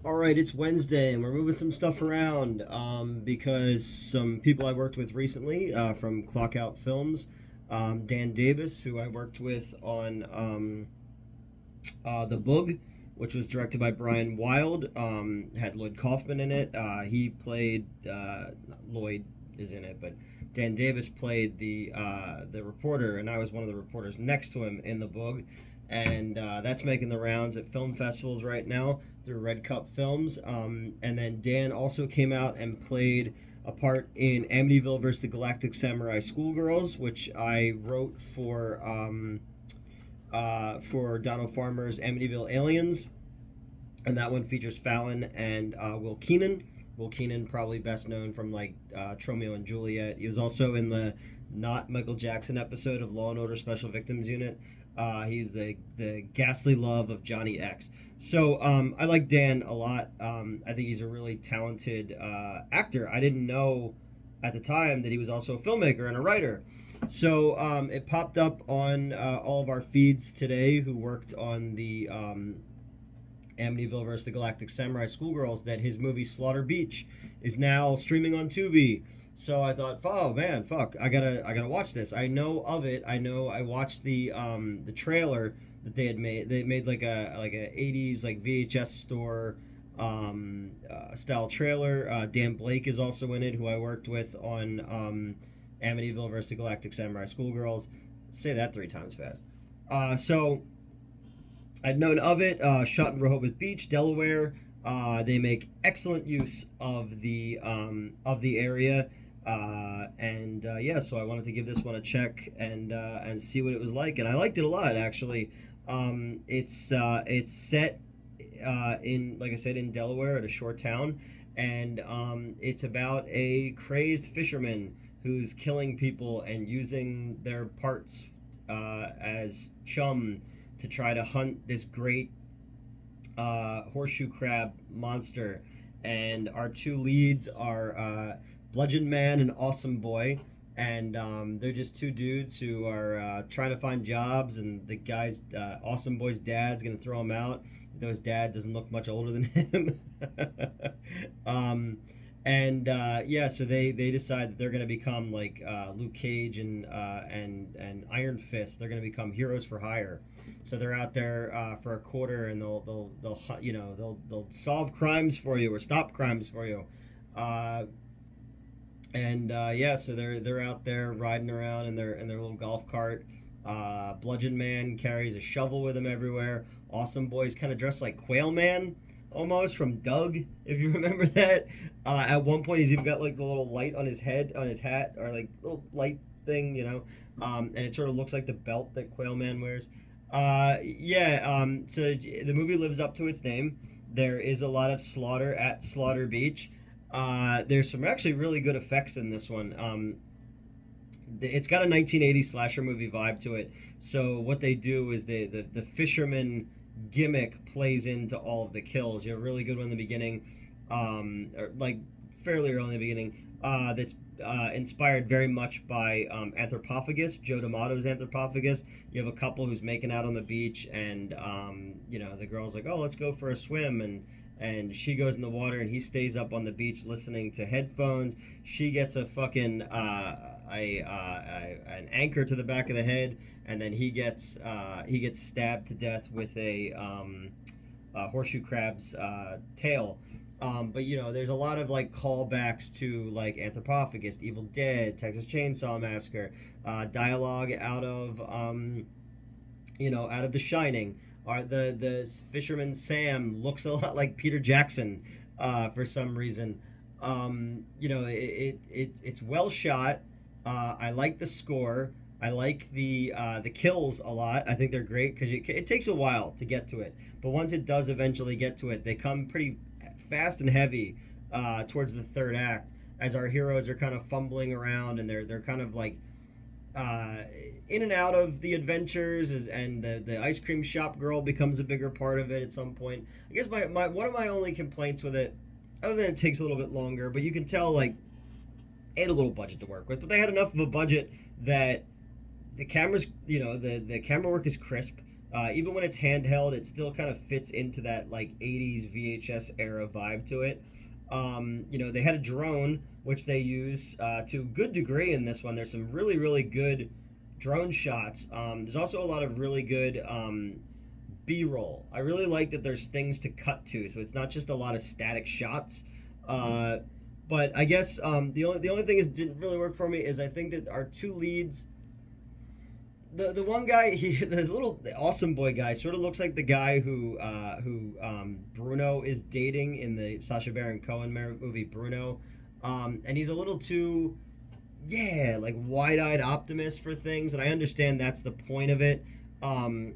All right, it's Wednesday, and we're moving some stuff around because some people I worked with recently from Clockout Films, Dan Davis, who I worked with on The Boog, which was directed by Brian Wilde, had Lloyd Kaufman in it. He played Lloyd is in it, but Dan Davis played the reporter, and I was one of the reporters next to him in The Boog, and that's making the rounds at film festivals right now through Red Cup Films. And then Dan also came out and played a part in Amityville versus the Galactic Samurai Schoolgirls, which I wrote for Donald Farmer's Amityville Aliens, and that one features Fallon and Will Keenan. Will Keenan, probably best known from like Tromeo and Juliet. He was also in the not Michael Jackson episode of Law and Order Special Victims Unit. He's the ghastly love of Johnny X. So I like Dan a lot. I think he's a really talented actor. I didn't know at the time that he was also a filmmaker and a writer. So it popped up on all of our feeds today who worked on the Amityville vs. the Galactic Samurai Schoolgirls that his movie Slaughter Beach is now streaming on Tubi. So I thought, oh man, fuck, I gotta watch this. I know of it. I watched the trailer that they had made. They made like a '80s like VHS store style trailer. Dan Blake is also in it, who I worked with on Amityville vs. the Galactic Samurai Schoolgirls. Say that 3 times fast. So I'd known of it. Shot in Rehoboth Beach, Delaware. They make excellent use of the area, and yeah, so I wanted to give this one a check and see what it was like, and I liked it a lot actually. It's set in, like I said, in Delaware at a shore town, and it's about a crazed fisherman who's killing people and using their parts as chum to try to hunt this great horseshoe crab monster. And our two leads are Bludgeon Man and Awesome Boy. And they're just two dudes who are trying to find jobs. And the guy's, Awesome Boy's dad's going to throw him out, though his dad doesn't look much older than him. And yeah, so they decide that they're going to become like Luke Cage and Iron Fist. They're going to become heroes for hire. So they're out there for a quarter, and they'll solve crimes for you or stop crimes for you. Yeah, so they're out there riding around in their little golf cart. Bludgeon Man carries a shovel with him everywhere. Awesome Boy's kind of dressed like Quail Man, almost, from Doug, if you remember that. At one point, he's even got like the little light on his head, on his hat, or like little light thing, and it sort of looks like the belt that Quail Man wears. So the movie lives up to its name. There is a lot of slaughter at Slaughter Beach. There's some actually really good effects in this one. It's got a 1980s slasher movie vibe to it. So what they do is the fisherman gimmick plays into all of the kills. You have a really good one in the beginning, or like fairly early in the beginning, that's inspired very much by Anthropophagus, Joe D'Amato's Anthropophagus. You have a couple who's making out on the beach, and the girl's like, oh, let's go for a swim, and she goes in the water, and he stays up on the beach listening to headphones. She gets a fucking an anchor to the back of the head, and then he gets stabbed to death with a horseshoe crab's tail. But there's a lot of like callbacks to like Anthropophagus, Evil Dead, Texas Chainsaw Massacre, dialogue out of The Shining. The fisherman Sam looks a lot like Peter Jackson for some reason. It's well shot. I like the score. I like the kills a lot. I think they're great because it takes a while to get to it, but once it does eventually get to it, they come pretty fast and heavy towards the third act, as our heroes are kind of fumbling around, and they're kind of like in and out of the adventures, and the ice cream shop girl becomes a bigger part of it at some point. I guess my one of my only complaints with it, other than it takes a little bit longer, but you can tell like they had a little budget to work with, but they had enough of a budget that the cameras, the camera work is crisp. Even when it's handheld, it still kind of fits into that like 80s VHS era vibe to it. They had a drone which they use to a good degree in this one. There's some really really good drone shots. There's also a lot of really good B-roll. I really like that there's things to cut to, so it's not just a lot of static shots. Uh, but I guess the only thing is didn't really work for me is I think that our two leads, the one guy, the little awesome boy guy sort of looks like the guy who Bruno is dating in the Sacha Baron Cohen movie Bruno, and he's a little too, yeah, like wide-eyed optimist for things, and I understand that's the point of it. Um,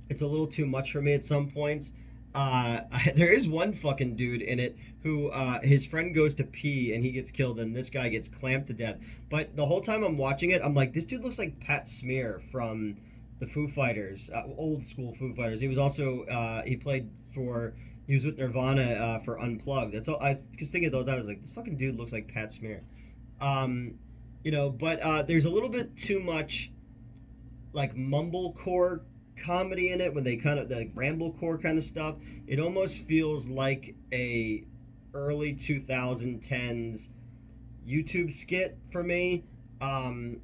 it's a little too much for me at some points. There is one fucking dude in it who his friend goes to pee and he gets killed and this guy gets clamped to death. But the whole time I'm watching it, I'm like, this dude looks like Pat Smear from the Foo Fighters, old school Foo Fighters. He was also he was with Nirvana for Unplugged. That's all I was thinking the whole time. I was like, this fucking dude looks like Pat Smear. Um, but there's a little bit too much like mumblecore comedy in it when they kind of like ramblecore kind of stuff. It almost feels like a early 2010s YouTube skit for me. Or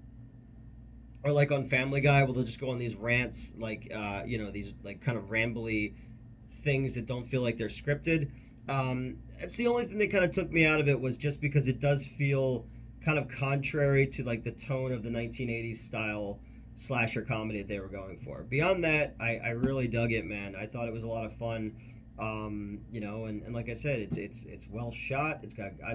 like on Family Guy where they'll just go on these rants like these like kind of rambly things that don't feel like they're scripted. It's the only thing that kind of took me out of it was just because it does feel kind of contrary to like the tone of the 1980s style slasher comedy that they were going for. Beyond that, I really dug it, man. I thought it was a lot of fun. And like I said, it's well shot. I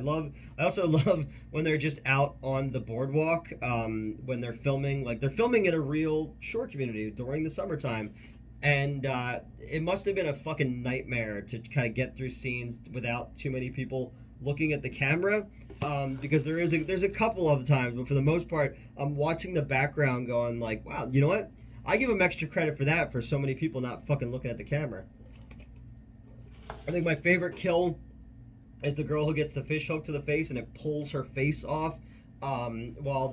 also love when they're just out on the boardwalk, when they're filming, like they're filming in a real shore community during the summertime. And it must have been a fucking nightmare to kind of get through scenes without too many people looking at the camera, because there's a couple of times, but for the most part, I'm watching the background going like, wow, you know what? I give them extra credit for that, for so many people not fucking looking at the camera. I think my favorite kill is the girl who gets the fish hook to the face and it pulls her face off while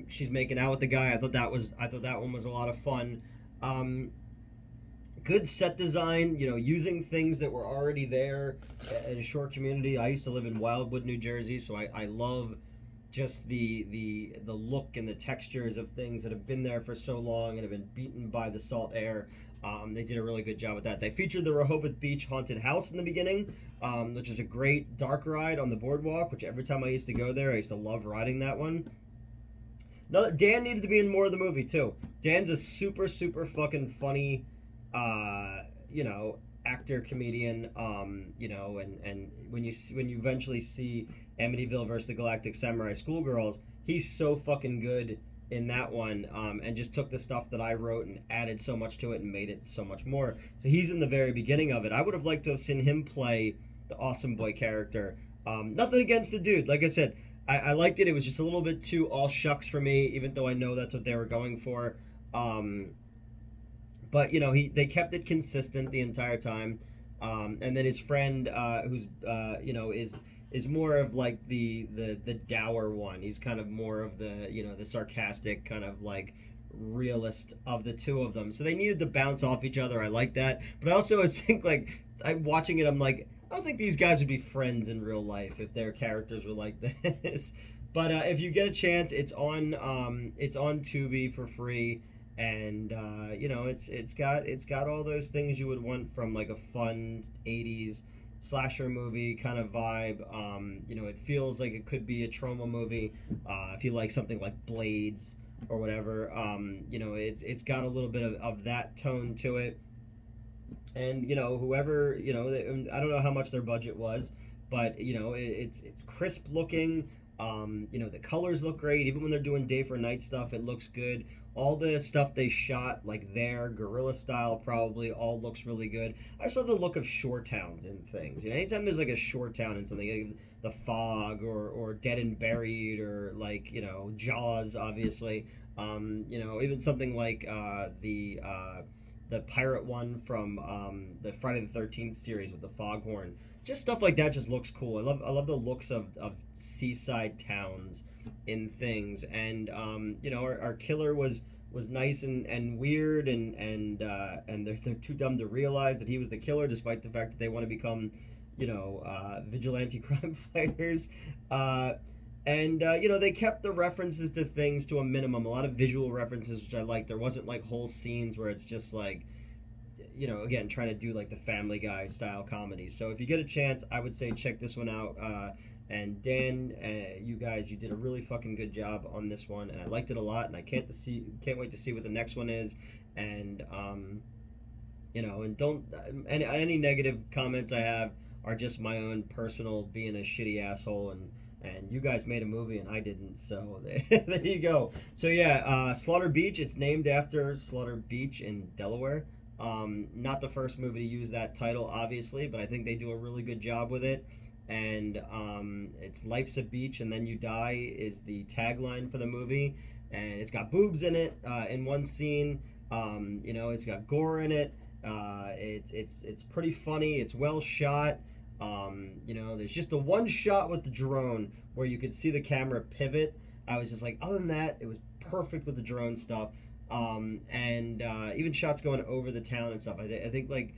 she's making out with the guy. I thought that one was a lot of fun. Good set design, using things that were already there in a short community. I used to live in Wildwood, New Jersey, so I love just the look and the textures of things that have been there for so long and have been beaten by the salt air. They did a really good job with that. They featured the Rehoboth Beach Haunted House in the beginning, which is a great dark ride on the boardwalk, which every time I used to go there, I used to love riding that one. No, Dan needed to be in more of the movie, too. Dan's a super, super fucking funny actor, comedian, and when you eventually see Amityville versus the Galactic Samurai Schoolgirls, he's so fucking good in that one, and just took the stuff that I wrote and added so much to it and made it so much more. So he's in the very beginning of it. I would have liked to have seen him play the awesome boy character. Nothing against the dude. Like I said, I liked it. It was just a little bit too all shucks for me, even though I know that's what they were going for. But they kept it consistent the entire time, and then his friend, who's is more of like the dour one. He's kind of more of the sarcastic kind of like realist of the two of them. So they needed to bounce off each other. I like that, but I also think like I'm watching it. I'm like, I don't think these guys would be friends in real life if their characters were like this. But if you get a chance, it's on Tubi for free. And it's got all those things you would want from like a fun 80s slasher movie kind of vibe. It feels like it could be a trauma movie, if you like something like Blades or whatever. It's got a little bit of that tone to it. And whoever, I don't know how much their budget was, but it's crisp looking. The colors look great. Even when they're doing day for night stuff, it looks good. All the stuff they shot, like their guerrilla style, probably all looks really good. I just love the look of shore towns and things. Anytime there's like a shore town in something, like The Fog or Dead and Buried or like Jaws, obviously. Even something like the pirate one from the Friday the 13th series with the foghorn. Just stuff like that just looks cool. I love the looks of seaside towns in things, and our killer was nice and weird, and they're too dumb to realize that he was the killer, despite the fact that they want to become vigilante crime fighters. They kept the references to things to a minimum. A lot of visual references, which I like. There wasn't like whole scenes where it's just like, again, trying to do like the Family Guy style comedy. So if you get a chance, I would say check this one out. And Dan, you did a really fucking good job on this one, and I liked it a lot. And I can't wait to see what the next one is. And and don't any negative comments I have are just my own personal being a shitty asshole, and you guys made a movie and I didn't, so there you go. So yeah, Slaughter Beach. It's named after Slaughter Beach in Delaware. Not the first movie to use that title, obviously, but I think they do a really good job with it. And it's Life's a Beach and Then You Die is the tagline for the movie, and it's got boobs in it in one scene. It's got gore in it. It's pretty funny. It's well shot. There's just the one shot with the drone where you could see the camera pivot. I was just like, other than that, it was perfect with the drone stuff. Even shots going over the town and stuff. I think like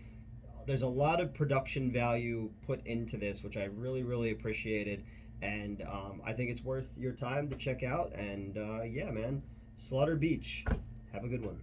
there's a lot of production value put into this, which I really, really appreciated. And I think it's worth your time to check out. And yeah, man, Slaughter Beach. Have a good one.